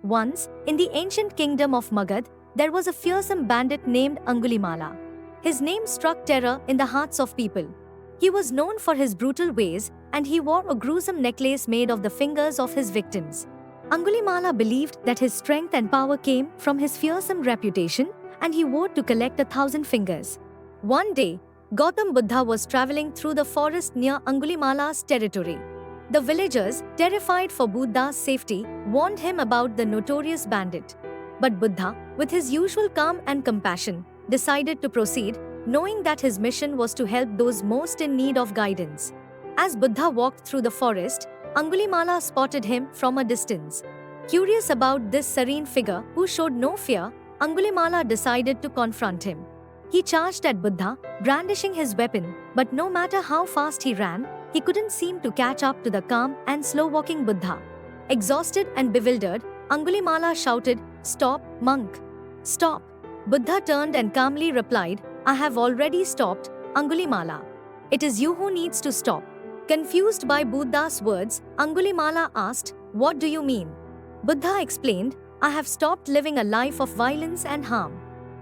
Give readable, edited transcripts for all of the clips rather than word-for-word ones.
Once, in the ancient kingdom of Magad, there was a fearsome bandit named Angulimala. His name struck terror in the hearts of people. He was known for his brutal ways, and he wore a gruesome necklace made of the fingers of his victims. Angulimala believed that his strength and power came from his fearsome reputation, and he vowed to collect 1,000 fingers. One day, Gautam Buddha was traveling through the forest near Angulimala's territory. The villagers, terrified for Buddha's safety, warned him about the notorious bandit. But Buddha, with his usual calm and compassion, decided to proceed, knowing that his mission was to help those most in need of guidance. As Buddha walked through the forest, Angulimala spotted him from a distance. Curious about this serene figure who showed no fear, Angulimala decided to confront him. He charged at Buddha, brandishing his weapon, but no matter how fast he ran, he couldn't seem to catch up to the calm and slow-walking Buddha. Exhausted and bewildered, Angulimala shouted, "Stop, monk! Stop!" Buddha turned and calmly replied, "I have already stopped, Angulimala. It is you who needs to stop." Confused by Buddha's words, Angulimala asked, "What do you mean?" Buddha explained, "I have stopped living a life of violence and harm.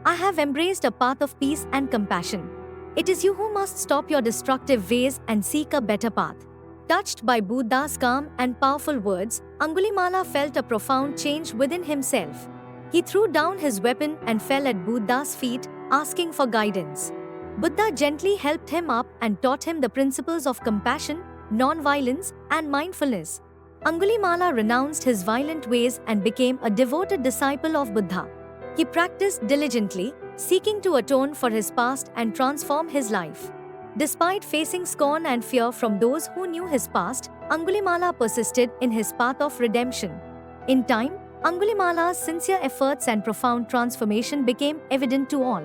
I have embraced a path of peace and compassion. It is you who must stop your destructive ways and seek a better path." Touched by Buddha's calm and powerful words, Angulimala felt a profound change within himself. He threw down his weapon and fell at Buddha's feet, asking for guidance. Buddha gently helped him up and taught him the principles of compassion, non-violence, and mindfulness. Angulimala renounced his violent ways and became a devoted disciple of Buddha. He practiced diligently, seeking to atone for his past and transform his life. Despite facing scorn and fear from those who knew his past, Angulimala persisted in his path of redemption. In time, Angulimala's sincere efforts and profound transformation became evident to all.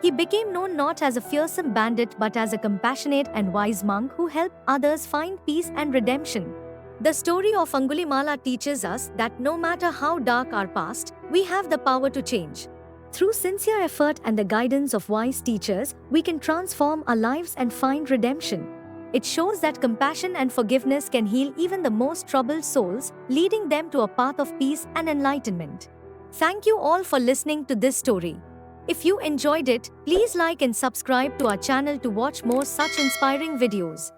He became known not as a fearsome bandit but as a compassionate and wise monk who helped others find peace and redemption. The story of Angulimala teaches us that no matter how dark our past, we have the power to change. Through sincere effort and the guidance of wise teachers, we can transform our lives and find redemption. It shows that compassion and forgiveness can heal even the most troubled souls, leading them to a path of peace and enlightenment. Thank you all for listening to this story. If you enjoyed it, please like and subscribe to our channel to watch more such inspiring videos.